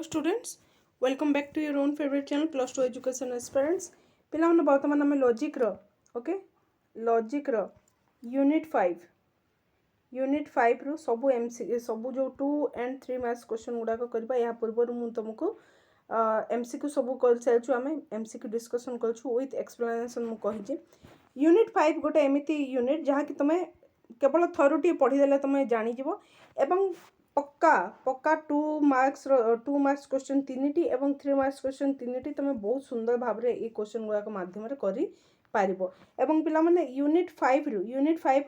Hello students, welcome back to your own favorite channel Plus 2 Education Aspirants. ପିଲାମାନେ ବର୍ତ୍ତମାନ ଆମେ ଲଜିକ୍ର unit 5 ରୁ ସବୁ ସବୁ जो 2 and 3 ମାର୍କ୍ସ क्वेश्चन गुड़ाक करबा या पूर्व मु तुमको एमसीक्यू सब कर सारिछु आमे एमसीक्यू डिस्कशन करछु विथ एक्सप्लेनेशन मु कहि यूनिट 5 गोटे एमिति यूनिट जहाँ कि तुम केवल थरुटी पढ़ीदेले तुम जानी जीवो एवं पक्का पक्का 2 मार्क्स क्वेश्चन 3टी एवं 3 मार्क्स क्वेश्चन 3टी तुम बहुत सुंदर भाव में ये क्वेश्चन गुड़ाक माध्यम करि पारिबो एवं पिला माने यूनिट 5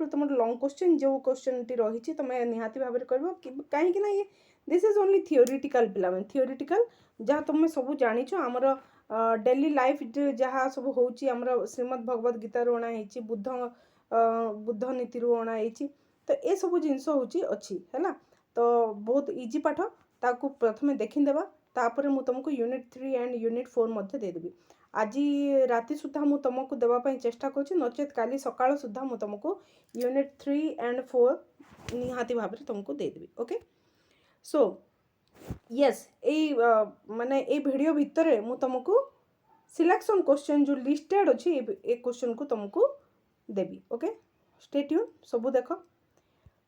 रु तुम लॉन्ग क्वेश्चन जो क्वेश्चन टी रही तुम निहाती भाव में करबो कहीं ना ये दिस इज ओनली थियोरिटिकल पिला माने थियोरिटिकल जहाँ तुम सब जानिछ हमर डेली लाइफ जहाँ सब होची हमर श्रीमद् भगवत गीता रो अणा हेची बुद्ध नीति रो अणा हेची तो ये सब जिनस होची अच्छी है तो बहुत इजी पाठ ताकू प्रथमे देखिदेवा तापर मु तुमको यूनिट 3 एंड यूनिट 4 मध्य देदेवी आज राति सुधा मु तुमको देवाई चेष्टा करुँच नचेत काली सकाळ सुधा मु तुमको यूनिट 3 एंड 4 निहाती भाव में तुमको देदेवी ओके सो यस माने ए वीडियो भितर मु तुमको सिलेक्शन क्वेश्चन जो लिस्टेड अच्छी ए क्वेश्चन को तुमको देवी ओके स्टे ट्यून सब देख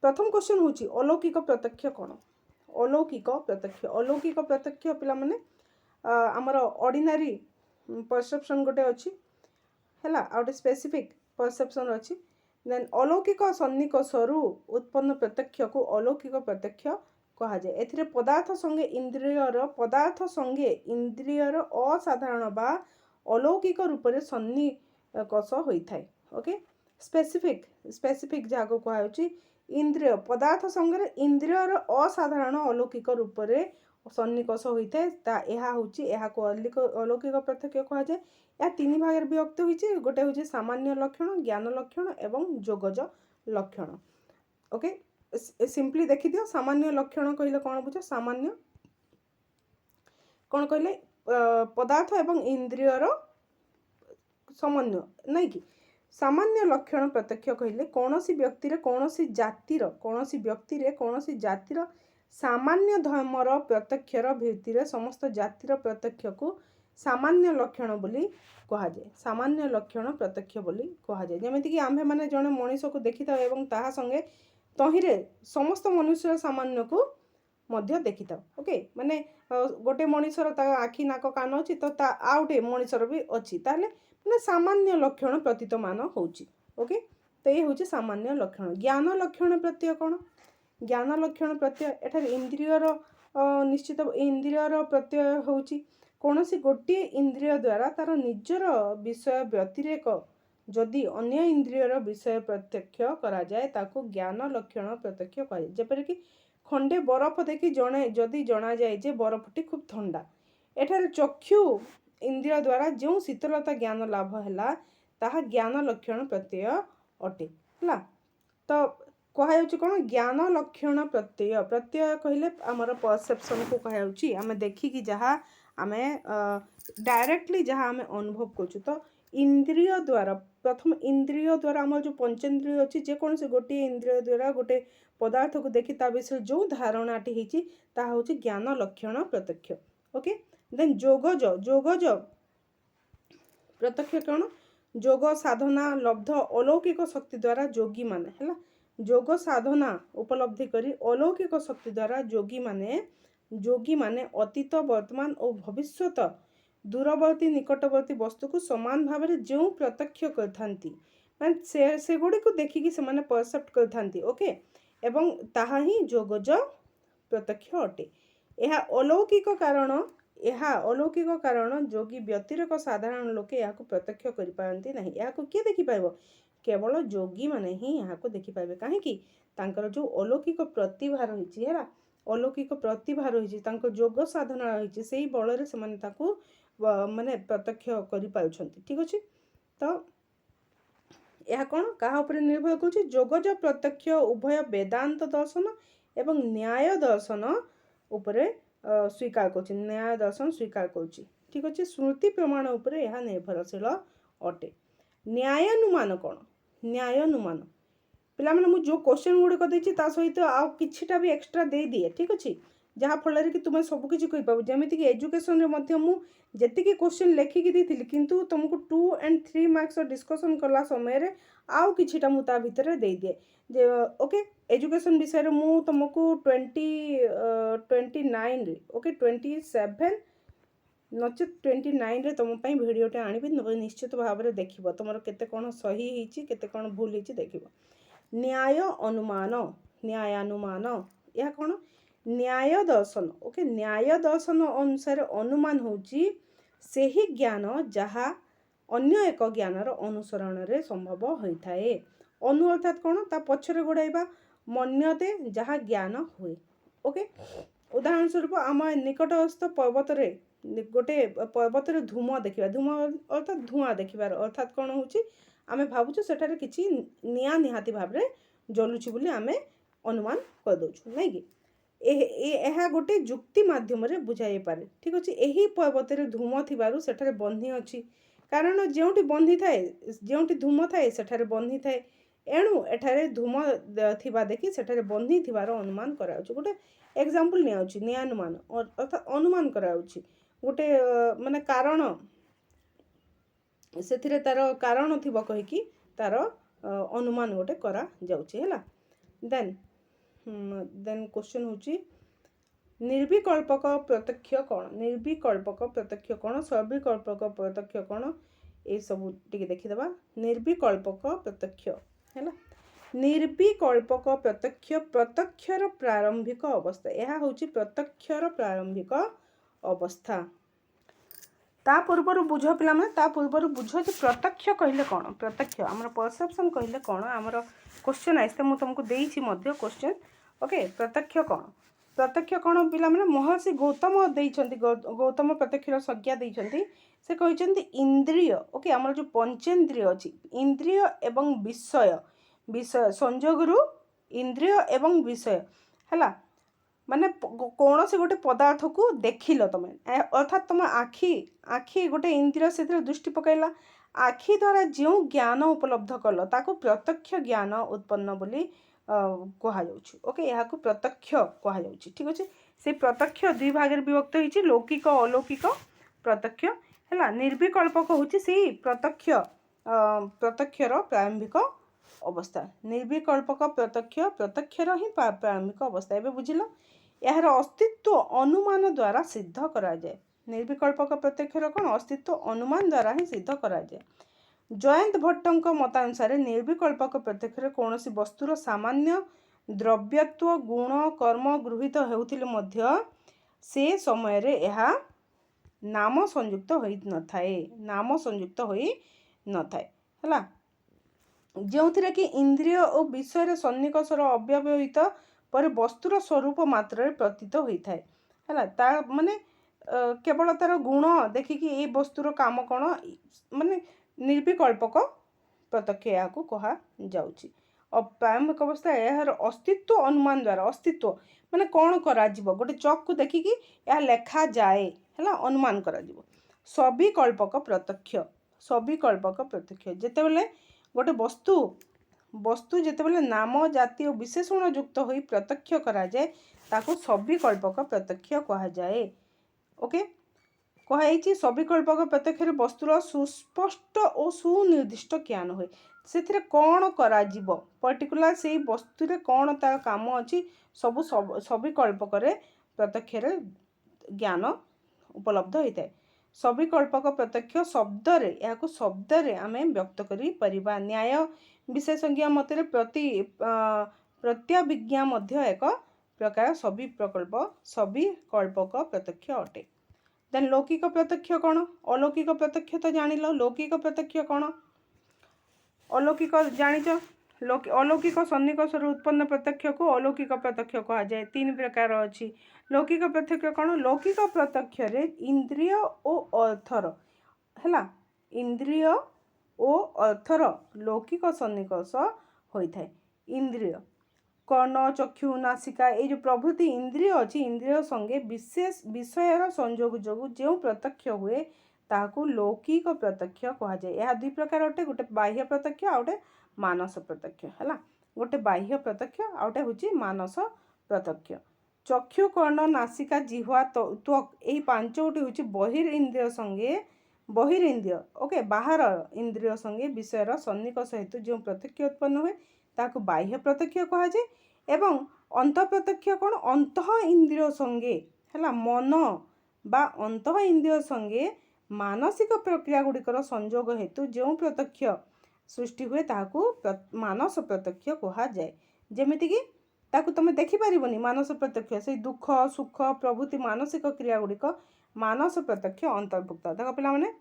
प्रथम क्वेश्चन होची अलौकिक प्रत्यक्ष कौन अलौकिक प्रत्यक्ष पिला माने आमर ऑर्डिनरी परसेप्शन गोटे अच्छी है आउटे स्पेसिफिक परसेप्शन अच्छी देन अलौकिक सन्निकषरु उत्पन्न प्रत्यक्ष को अलौकिक प्रत्यक्ष कहा जाए एथिरे पदार्थ संगे इंद्रियर असाधारण बा अलौकिक रूप से सन्निकष होता है ओके स्पेसिफिक जहाँ को कहुच्छी इंद्रिय पदार्थ संगे इंद्रियर असाधारण अलौकिक रूप से सन्निकष होता है अलौकिक प्रत्यक्ष कहा जाए या तीन भाग विभक्त होती गोटे हूँ सामान्य लक्षण ज्ञान लक्षण एवं जोगज लक्षण ओके सिंपली देखी दियो सामान्य लक्षण कहले कौन बुझ सामान्य कौन कहले पदार्थ एवं इंद्रियर समन्वय नहीं कि सामान्य लक्षण प्रत्यक्ष कहले कौन सी जातिर सामान्य धर्मर प्रत्यक्षर भित्तिरे समस्त जातिर प्रत्यक्ष को सामान्य लक्षण बोली कहा जाए सामान्य लक्षण प्रत्यक्ष बोली कहा जाए जेमिति कि आम्भे माने जने मनुष्य को देखि था एवं ताहा संगे तहिरे समस्त मनुष्य सामान्य को मध्य देखि था ओके माने गोटे मनुष्यर ता आखि नाक कान अछि तो ता आउटे मनुष्यर भी अछि ताले माने सामान्य लक्षण प्रतीत मान होची ओके तो ये होची सामान्य लक्षण ज्ञान लक्षण प्रत्यय कौन ज्ञान लक्षण प्रत्यय एठार इंद्रियर निश्चित इंद्रियर प्रत्यय होची कौनसी गोटे इंद्रिय द्वारा तार निजर विषय व्यतिरेक जदि अन्य इंद्रियर विषय प्रत्यक्ष करा जाए ताको ज्ञान लक्षण प्रत्यक्ष कहे जेपर कि खंडे बरफ देखि जणे जदि जना जाए जे बरफटी खूब ठंडा एठार चक्षु इंद्रिय द्वारा जो शीतलता ज्ञान लाभ है ताहा ज्ञान लक्षण प्रत्यय अटे है तो कहुच्छी कौन ज्ञान लक्षण प्रत्यय प्रत्यय कहले आमर परसेप्शन को कहुच्छी आम देखिकी जहाँ आम डायरेक्टली जहाँ आम अनुभव करूँ तो इंद्रिय द्वारा प्रथम इंद्रिय द्वारा आम जो पंचेन्द्रिय अच्छी जेकोसी गोटे इंद्रिय द्वारा गोटे पदार्थ को देखी ता विषय जो धारणाटी होती हूँ ज्ञान लक्षण प्रत्यक्ष ओके देन जोगज प्रत्यक्ष कौन जोग साधना लब्ध अलौकिक शक्ति द्वारा योगी माने है जोग साधना उपलब्धि करी अलौकिक शक्ति द्वारा योगी माने अतीत वर्तमान और भविष्यत दूरवर्ती निकटवर्ती वस्तु को समान भाव में जो प्रत्यक्ष करथांती से गुड़ी को देखिकी से माने परसेप्ट करथांती ओके एवं ताहा ही जोगज प्रत्यक्ष अटे यह अलौकिक कारण योगी व्यतिरेक साधारण लोके यहाँ प्रत्यक्ष कर पारती नहीं यहाँ किए देखिपर केवल योगी माने ही यहाँ को देखिपारे कहीं तांकर जो अलौकिक प्रतिभा रही है अलौकिक प्रतिभा रही जोग साधना रही से बल से माने प्रत्यक्ष कर ठीक अच्छे तो यह कौन क्या निर्भर कर जोगज प्रत्यक्ष उभय वेदांत दर्शन एवं न्याय दर्शन उपरे स्वीकार कर न्याय दर्शन स्वीकार कर ठीक अच्छे श्रुति प्रमाण उपरे यह निर्भरशील अटे न्यायानुमान कौन न्यायानुमान पिला माने मु जो क्वेश्चन गुड़िक देती सहित आउ किछिटा भी एक्स्ट्रा दे दिए ठीक अच्छे जहाँफल कि तुम सबकि कहीपर जमीक एजुकेशन जी क्वेश्चन लेखिकी देती किंतु तुमको 2 and 3 मार्क्स डिस्कसन कला समय आउ किछिटा मु ता भितर दे दिए जे ओके एजुकेशन विषय रे मु तुमको 29 ओके 27 नचेत 29 रे तुम भिडटे आनी निश्चित भाव में देखिए तुम केते कौन सही होती केते कौन भूल होती देखिए न्याय अनुमान न्यायानुमान यह कौन न्याय दर्शन ओके न्याय दर्शन अनुसार अनुमान होची सेही ज्ञान जहा अन्य एक ज्ञानर अनुसरण रे संभव होता है अनु अर्थात कौन ता पछरे गोड़ाइबा मन्यते जहा ज्ञान हुए ओके उदाहरण स्वरूप आम निकटस्थ पर्वत रे गोटे पर्वत रे धूम देखा धूम अर्थात धूआं देखार अर्थात कौन होची आमे भावुछु सेठारे किछि निया निहाती भाव रे जलुछि बोली आमे अनुमान कर दउछु नै कि एहा गोटे जुक्ति माध्यम रे बुझाई पारे ठीक अछि एही पर्वत रे धूम थिबारु सेठारे बन्धी अछि कारण जेउटी बन्धी थाए जेउटी धूम थाए सेठारे बन्धी थाए एणु एठारे धूम थिबा देखि सेठारे बन्धी थिबार अनुमान कराउछि गोटे एग्जांपल नियाउछि न्यायानुमान अर्थात अनुमान कराउछि गोटे माने कारण सेथिरे तार कारण थिबो कहिकी तार अनुमान गोटे करा जाउछि हैला देन क्वेश्चन होची निर्विकल्पक प्रत्यक्ष कौन निर्विकल्पक प्रत्यक्ष कौन सविकल्पक प्रत्यक्ष कौन ये सब टिके देखिदबा निर्विकल्पक प्रत्यक्ष हैला निर्विकल्पक प्रत्यक्ष प्रत्यक्षर प्रारंभिक अवस्था यह होची प्रत्यक्षर प्रारंभिक अवस्था ता पूर्वर बुझ पिला माने ता पूर्वर बुझ जे प्रत्यक्ष कहले कौन प्रत्यक्ष हमर परसेप्शन कहले कौन हमर क्वेश्चन आइसे मु तुमको देइछि मध्य क्वेश्चन ओके प्रत्यक्ष कौन पिला माने महर्षि गौतम देइछंती गौतम प्रत्यक्षर संज्ञा देइछंती से कहिछंती इंद्रिय ओके हमर जो पंचेंद्रिय अछि इंद्रिय एवं विषय विषय संजोगरु इंद्रिय एवं विषय हैला माने कौन से गोटे पदार्थ को देखिल तुम अर्थात तुम आखि गोटे इंद्रिय से दृष्टि पकईला आखि द्वारा जो ज्ञान उपलब्ध कल ताको प्रत्यक्ष ज्ञान उत्पन्न बोली कहा जाउछि ओके यहाँ को प्रत्यक्ष कहा जाउछि ठीक अछि से प्रत्यक्ष दुई भाग रे विभक्त होइछि लौकिक अलौकिक प्रत्यक्ष हैला निर्विकल्पक होछि से प्रत्यक्ष प्रत्यक्षर प्रारंभिक अवस्था निर्विकल्पक प्रत्यक्ष प्रत्यक्षर ही प्रारंभिक अवस्था एबे बुझिलो यार अस्तित्व अनुमान द्वारा सिद्ध करा जाए निर्विकल्पक प्रत्यक्षर कौन अस्तित्व अनुमान द्वारा ही सिद्ध करा जाए जयंत भट्टଙ୍କ मतानुसार निर्विकल्पक प्रत्यक्षर कौन सी वस्तुर सामान्य द्रव्यत्व गुण कर्म गृहीत हेउथिले मध्य से समय रे यह नाम संयुक्त होई न थाए नाम संयुक्त होई न थाए हला जोथिरे कि इंद्रिय और विषय सन्निकर्षर अव्यवहित पर वस्तुर स्वरूप मात्र प्रतीत होता है है ता माने केवल तार गुण देखिकी ये वस्तुर काम कौन माने निर्विकल्पक प्रत्यक्ष या कहा जाउछि प्रारंभिक अवस्था यार अस्तित्व अनुमान द्वारा अस्तित्व माने कौन करा जीवो गोटे चक को देखिकी या लेखा जाए है अनुमान करा जीवो सविकल्पक प्रत्यक्ष जेतेबेले गोटे वस्तु वस्तु जेतेबेले नाम जाति और विशेषण युक्त होई प्रत्यक्ष करा जाए ताको सविकल्पक प्रत्यक्ष कहा जाए ओके कहाई सविकल्पक प्रत्यक्ष वस्तुर सुस्पष्ट और सुनिर्दिष्ट ज्ञान हुए से कौन करा जीवो पर्टिकुलर से वस्तु रे कौन तार काम अच्छी सब सविकल्पक प्रत्यक्ष ज्ञान उपलब्ध होता है सविकल्पक प्रत्यक्ष शब्द रे या शब्द रे आमे व्यक्त करि परिबा न्याय विशेषज्ञ मते प्रत्याभिज्ञा मध्य एक प्रकार सविकल्पक प्रत्यक्ष अटे देन लौकिक प्रत्यक्ष कौन अलौकिक प्रत्यक्ष तो जानिल लौकिक प्रत्यक्ष कौन अलौकिक जानिच अलौकिक सन्निकर्ष उत्पन्न प्रत्यक्ष को अलौकिक प्रत्यक्ष कहा जाए तीन प्रकार अच्छी लौकिक प्रत्यक्ष कौन लौकिक प्रत्यक्ष रे इंद्रिय और अर्थर है इंद्रिय और अर्थर लौकिक सन्निकर्ष होता है इंद्रिय कर्ण चक्षु नासिका ये जो प्रभृति इंद्रिय अच्छी इंद्रिय संगे विशेष विषयर संजोग जो जो प्रत्यक्ष हुए ताकू लौकिक प्रत्यक्ष कहा जाए यह दुई प्रकार अटे गोटे बाह्य प्रत्यक्ष आ गोटे मानस प्रत्यक्ष है गोटे बाह्य प्रत्यक्ष आ गोटे हूँ मानस प्रत्यक्ष चक्षु कर्ण नासिका जिह्वा त्वक यही पांचोटी हूँ बहिर्इंद्रिय संगे बहिर्इंद्रिय ओके बाहर इंद्रिय संगे विषयर सन्निकर्ष हेतु जो प्रत्यक्ष उत्पन्न हुए ताकू बाह्य प्रत्यक्ष कह जाए एवं अंत प्रत्यक्ष कौन अंत इंद्रिय संगे है मन बा अंत इंद्रिय संगे मानसिक प्रक्रिया गुड़िकर संयोग हेतु जो प्रत्यक्ष सृष्टि हुए ताकू मानस प्रत्यक्ष कह जाए जमीती कि ताकू तुम देखिपारबनी मानस प्रत्यक्ष से दुख सुख प्रभृति मानसिक क्रिया गुड़िक मानस प्रत्यक्ष अंतर्भुक्त देख पे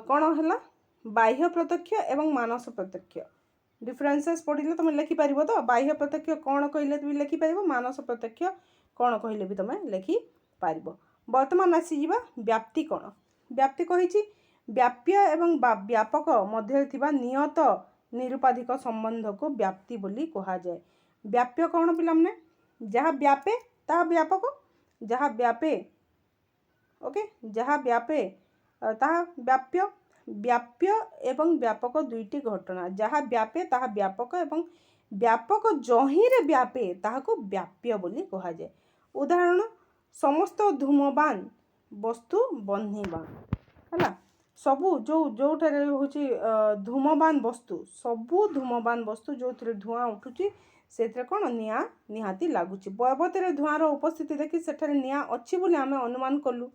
कौन है बाह्य प्रत्यक्ष एवं मानस प्रत्यक्ष डिफरेन्सेस पढ़ले तुम लिखिपार तो बाह्य प्रत्यक्ष कौन कहले भी लिखिपार मानस प्रत्यक्ष कौन कहले भी तुम लिखिपार बर्तमान आसीजा व्याप्ति कौन व्याप्ति कही व्याप्य एवं व्यापक मध्य नियत निरुपाधिक संबंध को व्याप्ति बोली कहा जाए व्याप्य कौन पिलाने जहाँ व्यापे ता व्यापक जहाँ व्यापे ओके जहाँ व्यापे ता व्याप्य व्याप्य एवं व्यापक दुईटी घटना जहाँ व्यापे ता व्यापक एवं व्यापक जहिरे व्यापे ताहाको व्याप्य बोली कहा जाए उदाहरण समस्त धूमबान वस्तु बन्हीबान है सबू जो जो हूँ धूमबान वस्तु सबू धूमबान वस्तु जो धूआं उठुची से कौन निआ निहाती लगुच पर्वतर धूआर उपस्थिति देखी सेठारे निआ अच्छी बोली आम अनुमान कलु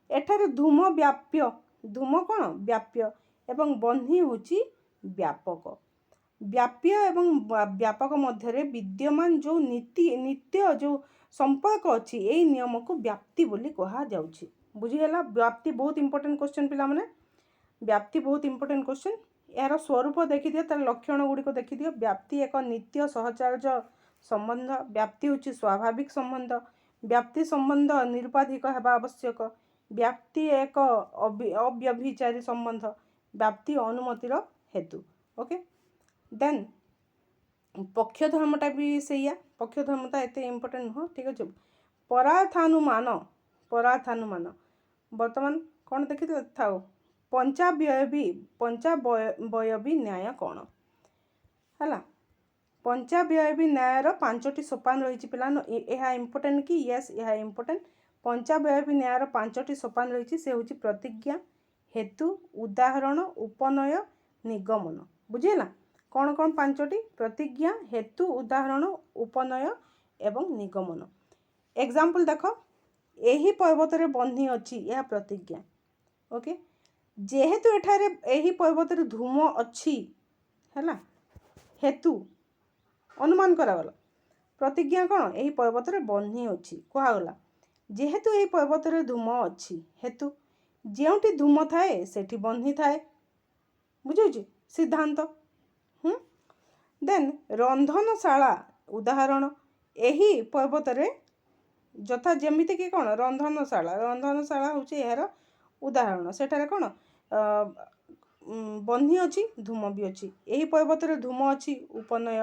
एठारे धूम व्याप्य धूम कौन व्याप्य एवं बन्ही हूँ व्यापक व्याप्य एवं व्यापक मध्य विद्यमान जो नीति नित्य जो संपर्क अच्छी यही नियम को व्याप्ति बोली कहा जाउछि बुझीगला व्याप्ति बहुत इंपोर्टेंट क्वेश्चन पिला माने व्याप्ति बहुत इंपोर्टेंट क्वेश्चन यार स्वरूप देखिदियो तार लक्षण गुड़िक देखिदियो व्याप्ति एक नित्य सहचार्य संबंध व्याप्ति हूँ स्वाभाविक संबंध व्याप्ति संबंध निरुपाधिक हेबा आवश्यक व्याप्ति एक अव्यभिचारी संबंध व्याप्ति अनुमतिर हेतु ओके देन पक्ष धर्मटा भी सैया पक्ष धर्मटा एत इम्पोर्टेंट नुह ठीक अच्छे परार्थानुमान बर्तमान कौन देखी था पंचावयवी न्याय कौन है पंचावयवी न्यायर पांचटी सोपान रही पिलान यह इम्पोर्टेंट कि यस यह इम्पोर्टेंट पंचावयवी न्यायर पांचटी सोपान रही से हूँ प्रतिज्ञा हेतु उदाहरण उपनय निगमन बुझेगा कौन कौन पांचटी प्रतिज्ञा हेतु उदाहरण उपनय एवं निगमन एग्जाम्पल देख यही पर्वत बन्ही अच्छी यह प्रतिज्ञा ओके जेहेतु एठारे यही पर्वत धूम अच्छी है हेतु अनुमान करागला प्रतिज्ञा कौन यही पर्वत बन्ही अच्छी कहगला जेहेतु यही पर्वत धूम अच्छी हेतु जोटी धूम थाए सेठी बन्ही थाए बुझे सिद्धांत देन रंधनशाला उदाहरण यही पर्वत यथा जमीती कि कौन रंधनशाला हूँ यार उदाहरण सेठारे कौन बन्ही अच्छी धूम भी अच्छी यही पर्वत धूम अच्छी उपनय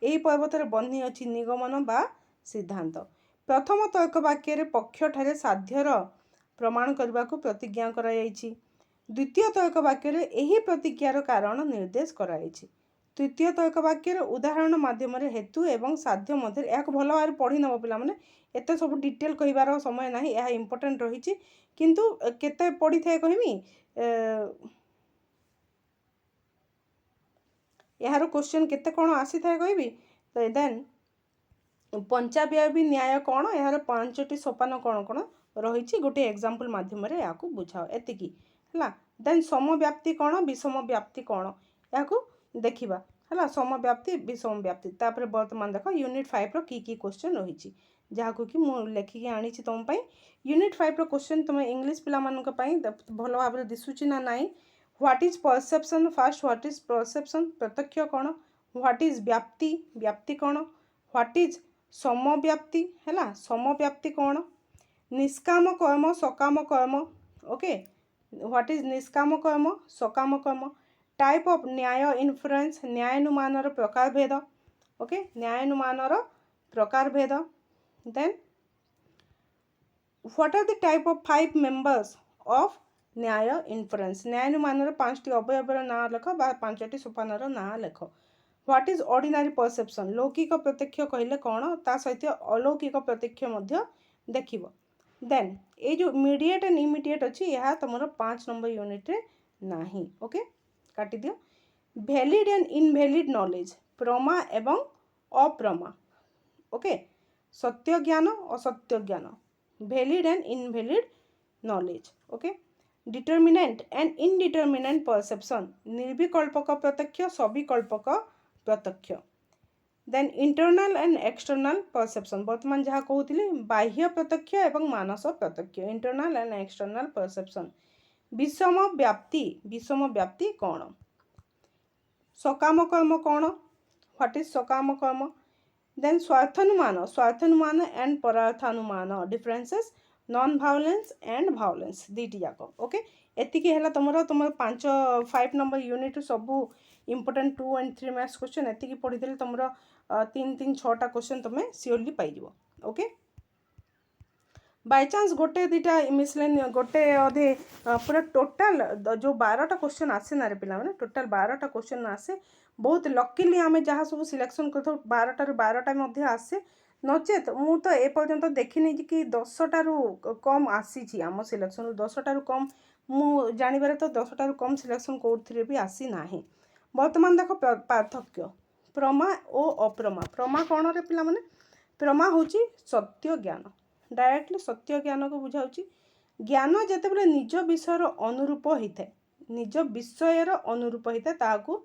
यही पर्वत बन्ही अच्छी निगमन बा सिद्धांत प्रथम तर्क वाक्य पक्ष ठारे साध्यर प्रमाण करने को प्रतिज्ञा कराई द्वितीय तर्क वाक्य यही प्रतिज्ञार कारण निर्देश कराई तृतीय तर्क वाक्य उदाहरण मध्यम हेतु एवं साध्य मध्य यह भल भाव पढ़ी नब पे एत सब डिटेल कहबार समय ना यह इम्पोर्टेंट रही किंतु केते पढ़ी थे कहमी यार क्वेश्चन केते कौन आसी था कहबी तो देन पंचावयवी न्याय कौन यार पांचटी सोपान कौन कौन रही गोटे एग्जांपल मध्यम या बुझाओ एतिकी है देन समव्याप्ति कौन विषम व्याप्ति कौन या देखा है समव्याप्ति विषम व्याप्ति तापर बर्तमान देख यूनिट 5 रो की क्वेश्चन रही जहाँ कि मुझे लेखिकी आनी तुम यूनिट 5 रो क्वेश्चन तुम इंग्लिश पिला भल भाव दिशुची ना नाई what is perception fast what is perception प्रत्यक्ष कौन व्हाट इज व्याप्ति व्याप्ति कौन व्हाट इज समव्याप्ति है समव्याप्ति कौन निष्काम कर्म सकाम कर्म ओके व्हाट इज निष्काम कर्म सकाम कर्म टाइप ऑफ न्याय इन्फ्लुएंस न्यायानुमान प्रकारभेद ओके न्यायानुमान प्रकारभेद then what are the type of 5 members of Nyaya inference न्यायानुमान 5टी अवयवर ना लेख बा 5टी सोपान ना लेख व्हाट इज ऑर्डिनरी परसेप्शन लौकिक प्रत्यक्ष कहले कौन ता सहित अलौकिक प्रत्यक्ष मध्य देखिबो देन ये जो मीडिएट एंड इमीडिएट अच्छी यह तुम 5 नंबर यूनिट रे नाही ओके काटी दियो वैलिड एंड इनवैलिड नॉलेज प्रमा एवं अप्रमा ओके सत्य ज्ञान असत्य ज्ञान valid and invalid knowledge okay determinant and indeterminant perception निर्विकल्पक प्रत्यक्ष सविकल्पक प्रत्यक्ष then internal and external perception वर्तमान जहाँ कहते बाह्य प्रत्यक्ष एवं मानस प्रत्यक्ष इंटरनल एंड एक्सटर्नल परसेप्शन विषम व्याप्ति कौन सकाम कर्म कौन व्हाट इज सकाम कर्म देन स्वार्थानुमान एंड परार्थानुमान differences non violence and violence दीटी जाक ओके एतिकी है तुम 5 नंबर यूनिट सबू इंपोर्टेंट 2 and 3 मैथ्स क्वेश्चन एतिकी पढ़ी तुम 3 6टा क्वेश्चन तुम्हें सियोरली पाइब ओके बाय चांस गोटे दीटा मिसलेन गोटे अधे पूरा टोटाल जो 12टा क्वेश्चन आसे ना रे पिला माने टोटाल 12टा क्वेश्चन आसे बहुत लकीली आम जहाँ सब सिलेक्शन कर 12टा मध्य आसे नचेत मु तो एपर्यंत देखनी कि 10टारू कम आसी आम सिलेक्शन 10टारू कम मु जानिबारे तो 10टारू कम सिलेक्शन कोथरे भी आसी नाही वर्तमान देख पार्थक्य प्रमा और अप्रमा प्रमा कौन रे पिला माने प्रमा होची सत्य ज्ञान डायरेक्टली सत्य ज्ञान को बुझाऊँ ज्ञान जिते निज विषय अनुरूप होता है निज विषयर अनुरूप होता है ताकू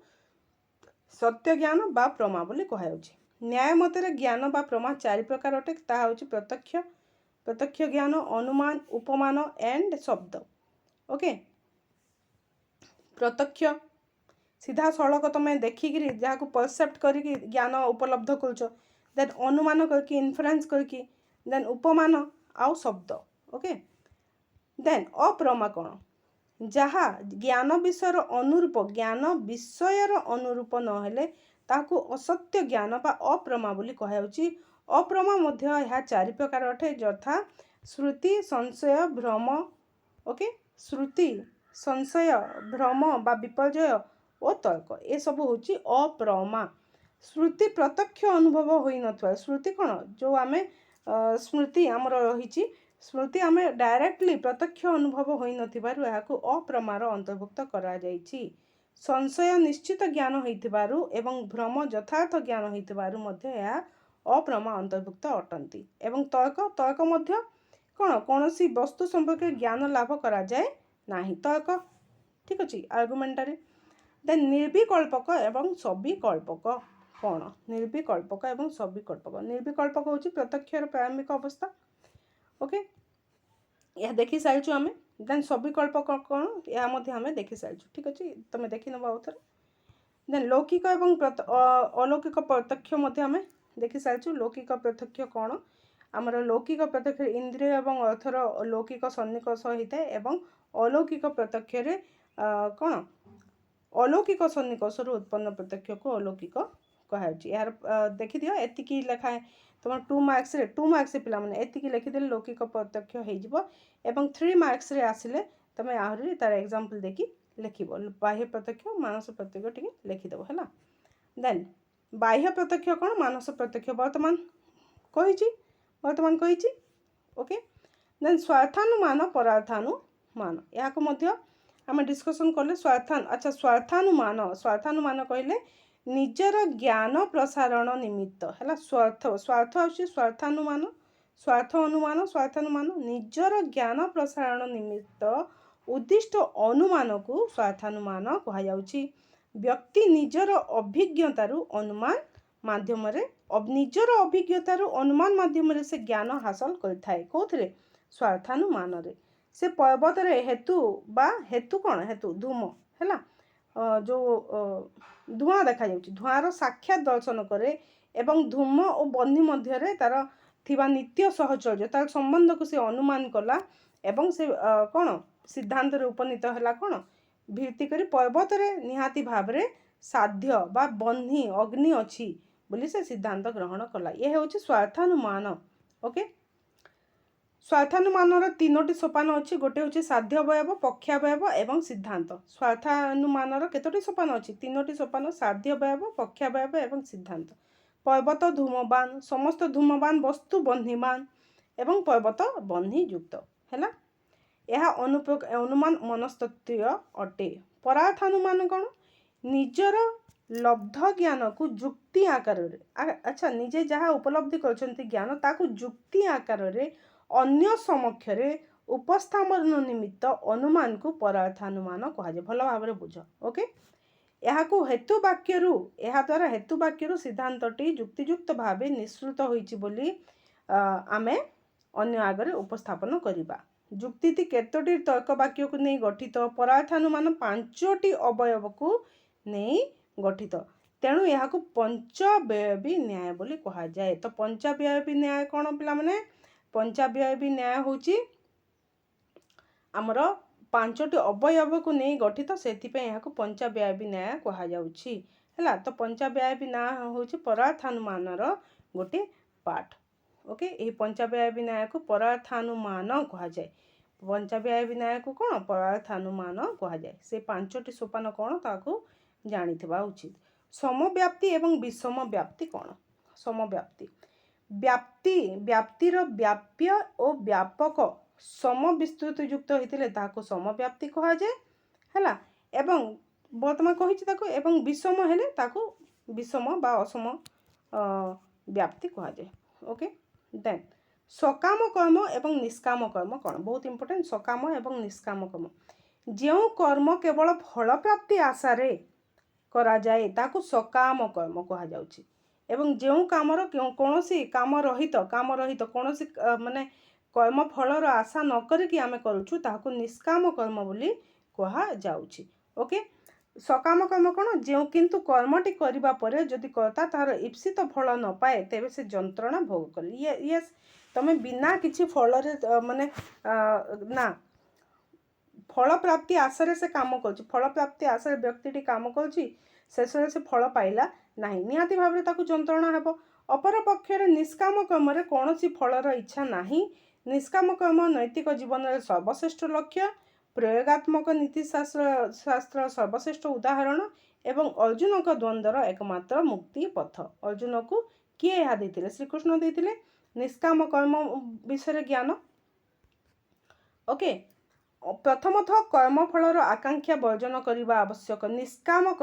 सत्य ज्ञान बा प्रमा बोली कहुच्छे न्याय मतर ज्ञान बा प्रमा 4 प्रकार अटे ता हूँ प्रत्यक्ष ज्ञान अनुमान उपमान एंड शब्द ओके प्रत्यक्ष सीधा सड़क तुम देखिकी जहाँ परसेप्ट करके ज्ञान उपलब्ध कर देन अनुमान करके इन्फ्लुएंस करके देन उपमान आउ शब्द ओके देन अप्रमा कौन जहाँ ज्ञान विषयर अनुरूप ज्ञान विषयर अनुरूप नहेले ताकू असत्य ज्ञान बा अप्रमा बोली कहुच्छी अप्रमा मध्य यह 4 प्रकार अटे यथा श्रुति संशय भ्रम ओके श्रुति संशय भ्रम बा विपर्जय और तर्क ये सब हूँ अप्रमा श्रुति प्रत्यक्ष अनुभव हो न श्रुति कौन जो आम स्मृति आमर रही स्मृति आम डायरेक्टली प्रत्यक्ष अनुभव हो न अप्रमार अंतर्भुक्त करा जाइछि संशय निश्चित ज्ञान हो एवं भ्रम यथार्थ ज्ञान हो अप्रमा अंतर्भुक्त अटंती एवं तर्क तर्क मध्य कौन कौन सी वस्तु संपर्क ज्ञान लाभ करा जाए नाही तर्क ठीक अच्छे आर्गुमेंटारी देन निर्विकल्पक एवं सविकल्पक कौन निर्विकल्पक एवं सविकल्पक निर्विकल्पक हूँ प्रत्यक्षर प्रारंभिक अवस्था ओके यह देखी सारी आम देन सविकल्पक कौन यह आम देखी सारी ठीक अच्छे तुम देखी नब आउ थे देन लौकिक एवं अलौकिक प्रत्यक्ष आम देखी सारी लौकिक प्रत्यक्ष कौन आमर लौकिक प्रत्यक्ष इंद्रिय एवं अर्थर लौकिक सन्निकर्ष होता है एवं अलौकिक प्रत्यक्ष कौन अलौकिक सन्निकर्ष उत्पन्न प्रत्यक्ष को अलौकिक कहुच्छी यार देखीदि एतिकी लेखाए तुम 2 मार्क्स पिला माने एतिकी लिखिदे लौकिक प्रत्यक्ष हो 3 मार्क्स रे आसिले तुम आहरी तार एग्जांपल देखी लिखिबो बाह्य प्रत्यक्ष मानस प्रत्यक्ष टिके लिखिदेव है देन बाह्य प्रत्यक्ष कौन मानस प्रत्यक्ष वर्तमान कही ओके देन स्वार्थानुमान परार्थानुमान या आम डिस्कसन कले स्वार्थानुमान कहले निजर ज्ञान प्रसारण निमित्त है स्वार्थ अच्छी स्वार्थानुमान निजर ज्ञान प्रसारण निमित्त उद्दिष्ट अनुमान को स्वार्थानुमान कहुच्छी व्यक्ति निजर अभिज्ञतारू अनुमान माध्यम निजर अभिज्ञतारू अनुमान माध्यम से ज्ञान हासिल करथाए कौथिरे स्वार्थानुमान रे से पर्वत रे हेतु कौन हेतु धूम है जो धुआं देखा धुआर साक्षात दर्शन करे एवं धूम और बन्ही मध्य तार थिबा नित्य सहचर्य तार संबंध को से अनुमान कला एवं से कौन सिद्धांत रे उपनीत है कौन भित्ति करी पर्वत रे निहाती भाव रे साध्य बा बन्ही अग्नि अच्छी बोली से सिद्धांत ग्रहण कला ये हूँ स्वार्थानुमान ओके स्वार्थानुमानर 3टी सोपान अच्छी गोटे हूँ साध्यवयव पक्षावयव एवं सिद्धांत स्वार्थानुमानर केतोटी सोपान अच्छी 3टी सोपान साध्यवयव पक्षावयव एवं सिद्धांत पर्वत धूमबान समस्त धूमबान वस्तु बन्हीमान एवं पर्वत बन्हीयुक्त है यह अनुमान मनस्तत्वीय अटे परार्थानुमान कौन निजर लब्ध ज्ञान को जुक्ति आकार अच्छा निजे जहाँ उपलब्धि कर ज्ञान ताकू जुक्ति आकार अन्य समक्षरे उपस्थापन निमित्त अनुमान को परार्थानुमान कहुए भल भाव बुझ ओके यहाँ हेतु वाक्यरू यह द्वारा हेतु वाक्यरू सिद्धांतटी जुक्तियुक्त भाव निश्रुत होइछि आमे अन्य आगे उपस्थापन करवा जुक्ति केतोटी तर्क वाक्य को नहीं गठित परार्थानुमान 5टी अवयव को नहीं गठित तेणु यहाँ पंचव्ययी न्याय बोली कहा जाए तो पंचव्ययी न्याय कौन पिला माने पंचव्ययी न्याय होची आमर 5टी अवयव को नहीं गठित से यहाँ पंचव्ययी न्याय कहा जाउछि हैला तो पंचव्ययी न्याय होची परार्थानुमानर गोटे पार्ट ओके यही पंचव्ययी न्याय को परार्थानुमान कहा जाए पंचव्ययी न्याय को कौन परार्थानुमान कहा जाए से 5टी सोपान कौन ताको जानिथिबा उचित समव्याप्ति एवं विषम व्याप्ति कौन समव्याप्ति व्याप्ति व्याप्तिर व्याप्य और व्यापक सम विस्तृत युक्त होइतिले ताको समव्याप्ति कहा जाए हैला एवं वर्तमान कहिछि ताको एवं विषम हेले ताको विषम बा असम व्याप्ति कहा जाए ओके देन सकाम कर्म एवं निष्काम कर्म कौन बहुत इंपोर्टेंट सकाम एवं निष्काम कर्म जो कर्म केवल फल प्राप्ति आशारे करा जाए ताकू सकाम कर्म कहा जाउछि एवं जो कामर कौन काम रहित कौन माने कर्म फलर आशा न करिकी आमे करूछु ताकू निष्काम कर्म बोली कहा जाउछि ओके सकाम कर्म कौन जो किंतु कर्मटी करिबा परे जदि कर्ता तार इप्सित फल न पाए तेबे से जंत्रणा भोग करे यस तमे बिना किछि फल रे माने ना फल प्राप्ति आशा से काम कर फल प्राप्ति आशा व्यक्ति काम कर शेष से फल पाइला नहीं निहाती भाव में ताकू जंत्रणा हेब अपर पक्षर निष्काम कर्म कौन फलर इच्छा नहीं निष्काम कर्म नैतिक जीवन में सर्वश्रेष्ठ लक्ष्य प्रयोगात्मक नीतिशास्त्र सर्वश्रेष्ठ उदाहरण एवं अर्जुन का द्वंद्वर एकमात्र मुक्ति पथ अर्जुन को किए यह देते श्रीकृष्ण देते निष्काम कर्म विषय ज्ञान ओके प्रथमतः कर्म फलर आकांक्षा वर्जन करने आवश्यक निष्काम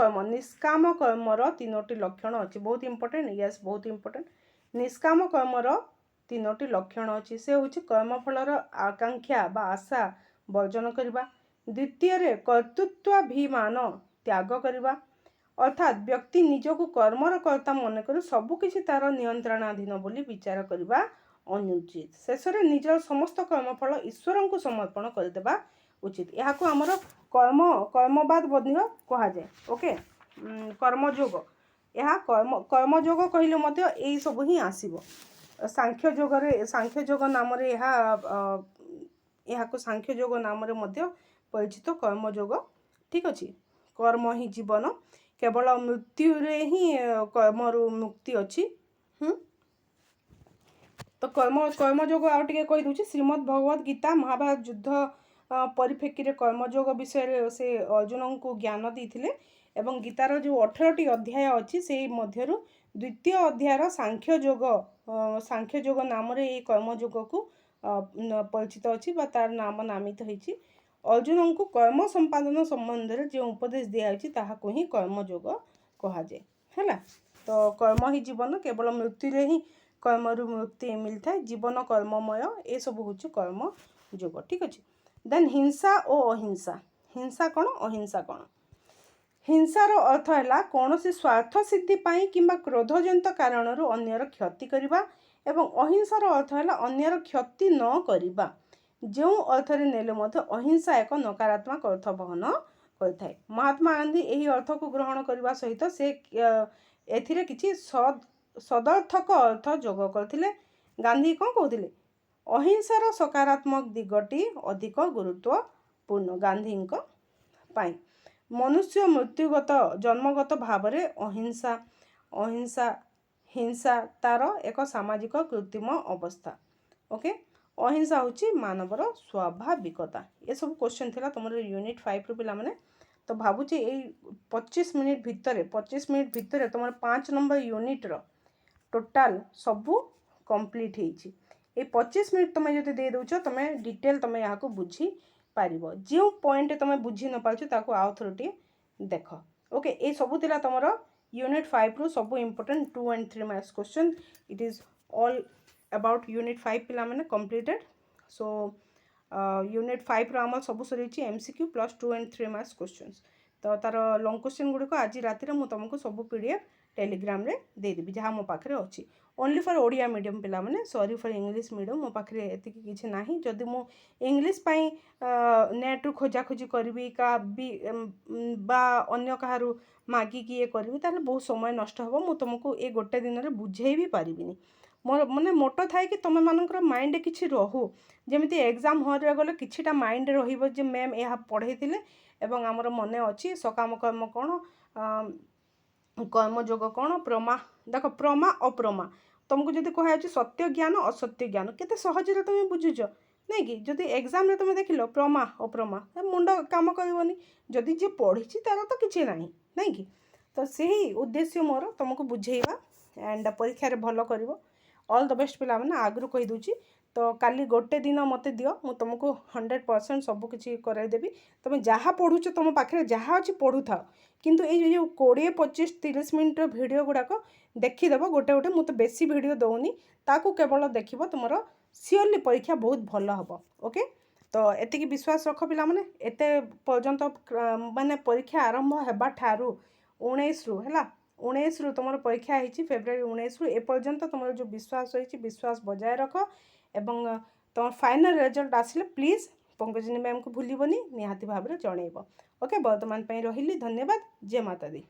कर्मर 3टी लक्षण अच्छी बहुत इंपोर्टेंट यस बहुत इंपोर्टेंट निष्काम कर्मर 3टी लक्षण अच्छी से हूँ कर्म फलर आकांक्षा बा आशा वर्जन करने द्वितीय कर्तृत्वाभिमान त्याग करने अर्थात व्यक्ति निजक कर्मर कर्ता मन कर सबकि तार नियंत्रणाधीन बोली विचार करने अनुचित शेष में निजर समस्त कर्मफल ईश्वर को समर्पण करदेवा उचित यहाँ को आमर कर्मवाद बंध कह जाए ओके कर्मयोग यहाँ कर्मयोग कहले मध्य यही सब ही आसब सांख्ययोग नाम यहाँ को सांख्ययोग नाम परिचित कर्मयोग ठीक अच्छे कर्म ही जीवन केवल मृत्यु रे ही कर्मरु मुक्ति अच्छी तो कर्मयोग आउ टे कही दूसरी श्रीमद् भगवद गीता महाभारत युद्ध परिप्रेक्षी में कर्मयोग विषय से अर्जुन को ज्ञान देते एवं गीतार जो 18टी अध्याय अच्छी से मध्यरु द्वितीय अध्यायर सांख्ययोग नाम ये कर्मयोग को परिचित अच्छी तार नाम नामित होती अर्जुन को कर्म संपादन संबंध में जो उपदेश दिखाई ताहाको ही कर्मयोग कह जाए है तो कर्म ही जीवन केवल मृत्यु रे ही कर्मरु मुक्ति मिलता है जीवन कर्ममय ये सब हूँ कर्म योग ठीक अच्छे देन हिंसा और अहिंसा हिंसा कौन अहिंसा कौन हिंसार अर्थ है कौन स्वार्थ सिद्धि किंबा क्रोधजनित कारण अन्यर क्षति करवा एवं अहिंसार अर्थ है अन्यर क्षति न करवा जो अर्थ नेले अहिंसा एक नकारात्मक अर्थ बहन करता है महात्मा गांधी यही अर्थ को ग्रहण करने सहित से एथिरे किछि सदर्थक अर्थ जोग करथिले गांधी कौन कहते अहिंसार सकारात्मक दिगटी अधिक गुरुत्वपूर्ण गांधी पाई मनुष्य मृत्युगत जन्मगत भाव में अहिंसा हिंसा तार एक सामाजिक कृत्रिम अवस्था ओके अहिंसा हूँ मानवर स्वाभाविकता। ये सब क्वेश्चन थिला तुम यूनिट 5 रु पे। तो भावुची 25 मिनिट भितर तुम 5 नंबर यूनिट टोटाल सबू कंप्लीट होती। ये 25 मिनिट तुम जो दे दौच तुम डिटेल तुम यहाँ को बुझी पार जो पॉइंट तुम बुझी न पार्छ ताको आउ थोड़े देख। ओके ये सबू थिला तुम यूनिट 5 रु सब important 2 and 3 marks question. It is all about unit 5 पिला माने कंप्लीटेड। सो यूनिट 5 रो आम सब सरी MCQ plus 2 and 3 marks question. तो तार लॉन्ग क्वेश्चन गुड़िक आज राति मुझे तुमको सब PDF टेलीग्राम रे देदेवी जहाँ मो पाखे अच्छी। ओनली फॉर ओडिया मीडियम पिला माने, सॉरी फॉर इंग्लिश मीडियम मो पाखे एति किछि नाही। जदि मो इंग्लिश पाई नेट रु खोजाखोजी करी का भी बा अन्य कहारू मागिकी ये करी ताले बहुत समय नष्ट हो। मु तुमको ये गोटे दिन में बुझे भी पारिबिनी। मोर माने मोटो थाए कि तुम मानकर माइंड किछि रहू जेमिति एग्जाम हॉल रे गले किछिटा माइंड रहिबो जे मैम यह पढ़ेइथिले एवं हमर मने अछि सकाम कर्म कोन कर्मयोग कौन प्रमा। देख प्रमा अप्रमा तुमको जब कहुच्छे सत्य ज्ञान असत्य ज्ञान केते सहजरे तुम बुझुच नहीं कि जदि एग्जाम तुम देख लो प्रमा अप्रमा मुंड काम करनी जदि जे पढ़ी तार तो किसी ना नहीं कि। तो सही उद्देश्य मोर तुमको बुझेଇବା एंड परीक्षा रे भल कर। ऑल द बेस्ट पिला माने आगु कही दूची। तो काली गोटे दिन मत दियो मु तुमको 100% सब किसी करदेवी। तुम जहाँ पढ़ुच तुम पाखे जहाँ अच्छी पढ़ु था किंतु ये जो 20-25-30 मिनट वीडियो गुड़ाक देखीदेव गोटे गोटे मुझे बेसी वीडियो दौनी ताकू केवल देख तुम सियोरली परीक्षा बहुत भल हम। ओके तो एतिकी विश्वास रख पिला माने एते पर्यंत माने परीक्षा आरंभ होगा ठारू 19 रु है 19 रु तुम परीक्षा है फेब्रुआरी 19 रु एपर्यंत तुम जो विश्वास रही विश्वास बजाय रख एवं तुम फाइनल रिजल्ट आसिले प्लीज पंकजिनी मैम को भूलबनी निहाती भाव में जनइब। ओके बर्तमान रही धन्यवाद। जय माता दी।